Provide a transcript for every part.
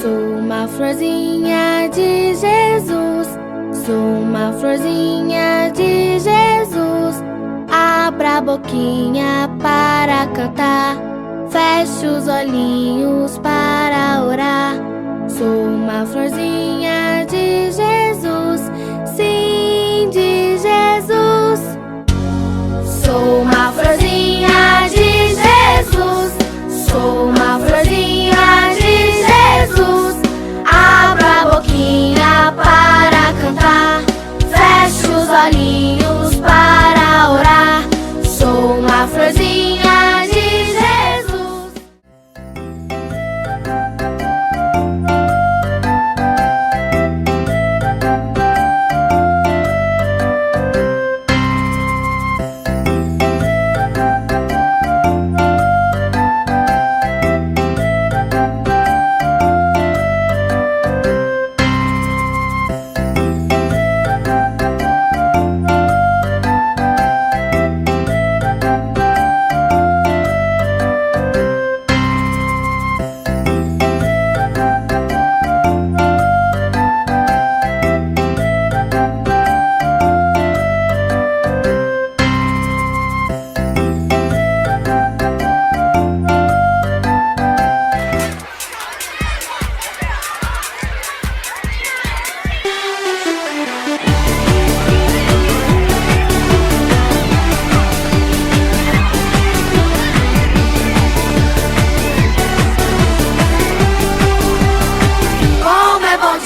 Sou uma florzinha de Jesus, sou uma florzinha de Jesus. Abra a boquinha para cantar, feche os olhinhos para orar. Sou uma florzinha de Jesus, sim, de Jesus. Sou uma florzinha de Jesus, sou uma florzinha de Jesus. Abra a boquinha para cantar, feche os olhinhos para orar. Sou uma florzinha de Jesus.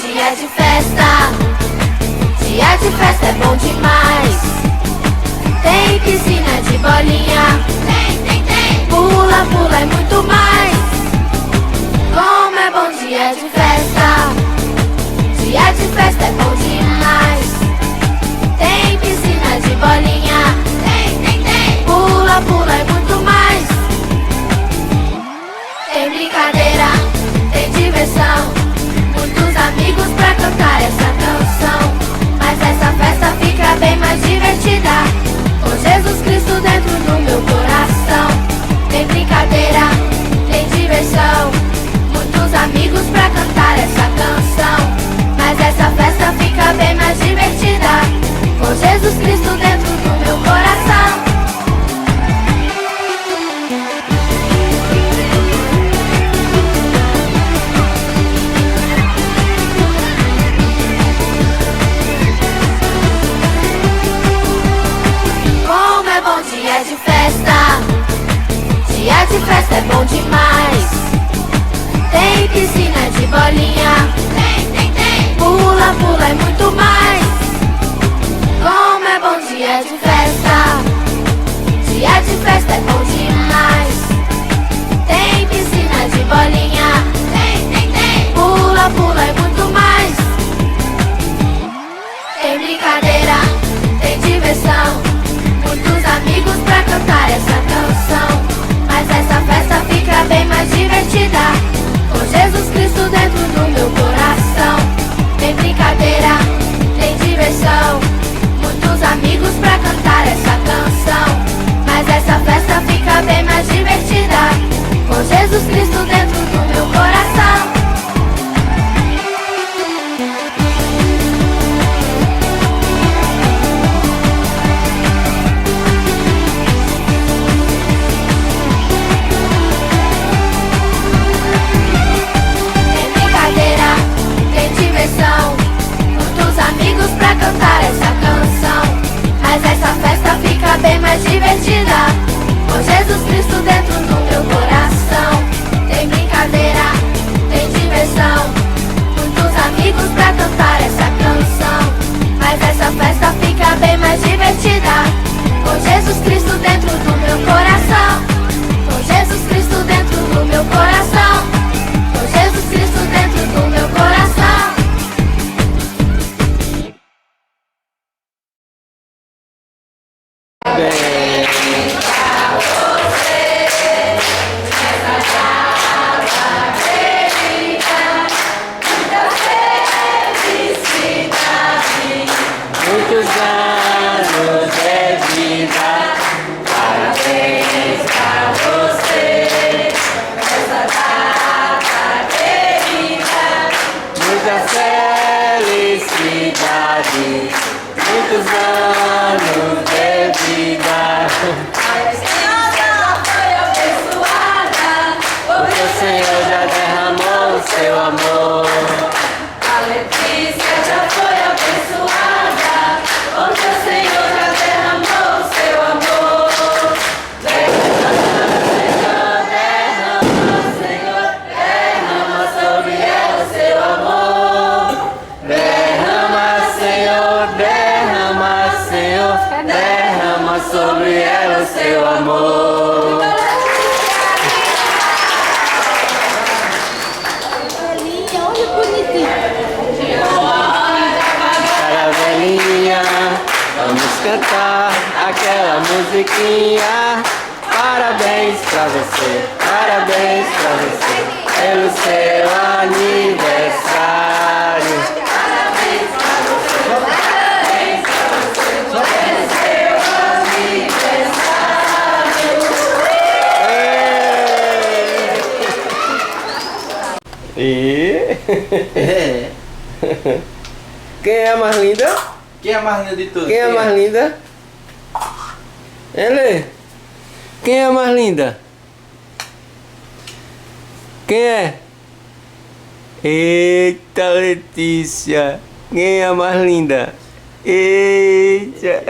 Dia de festa, dia de festa é bom demais. Tem piscina de bolinha, tem. Pula, pula e muito mais. Como é bom dia de festa, dia de festa é bom demais. Tem piscina de bolinha, tem. Pula, pula e muito mais. Tem brincadeira, tem diversão, muitos amigos pra cantar essa canção. Mas essa festa fica bem mais divertida com Jesus Cristo dentro do meu coração. Tem brincadeira, tem diversão, muitos amigos pra cantar essa canção. Mas essa festa fica bem mais divertida com Jesus Cristo dentro do meu coração. Dia de festa, dia de festa é bom demais. Tem piscina de bolinha, tem. Pula, pula e muito mais. Como é bom dia de festa, dia de festa é bom demais. Tem piscina de bolinha, tem. Pula, pula e muito mais. Tem brincadeira, tem diversão, muitos amigos pra cantar essa canção. Mas essa festa fica bem mais divertida com Jesus Cristo dentro do meu coração. Tem brincadeira, tem diversão, muitos amigos pra cantar essa canção. Mas essa festa fica bem mais divertida com Jesus Cristo dentro do meu coração. Muitos amigos pra cantar essa canção. Mas essa festa fica bem mais divertida com Jesus Cristo dentro do meu coração. Tem brincadeira, tem diversão, muitos amigos pra cantar essa canção. Mas essa festa fica bem mais divertida com Jesus Cristo dentro do meu coração. Com Jesus Cristo dentro do meu coração. Com Jesus Cristo dentro do meu coração. Bem pra você. seu amor. A Letícia já foi abençoada, porque o Senhor já derramou o seu amor. Derrama, Senhor, derrama sobre ela o seu amor. Derrama, Senhor, derrama, Senhor, derrama sobre ela o seu amor. Olha bonitinho. Cara velhinha, vamos cantar aquela musiquinha. Parabéns pra você, parabéns pra você, pelo seu aniversário. Parabéns pra você, parabéns pra você, pelo seu aniversário. E quem é a mais linda? Quem é a mais linda de todos? Quem é a mais linda? Ele? Quem é a mais linda? Quem é? Eita, Letícia! Quem é a mais linda? Eita!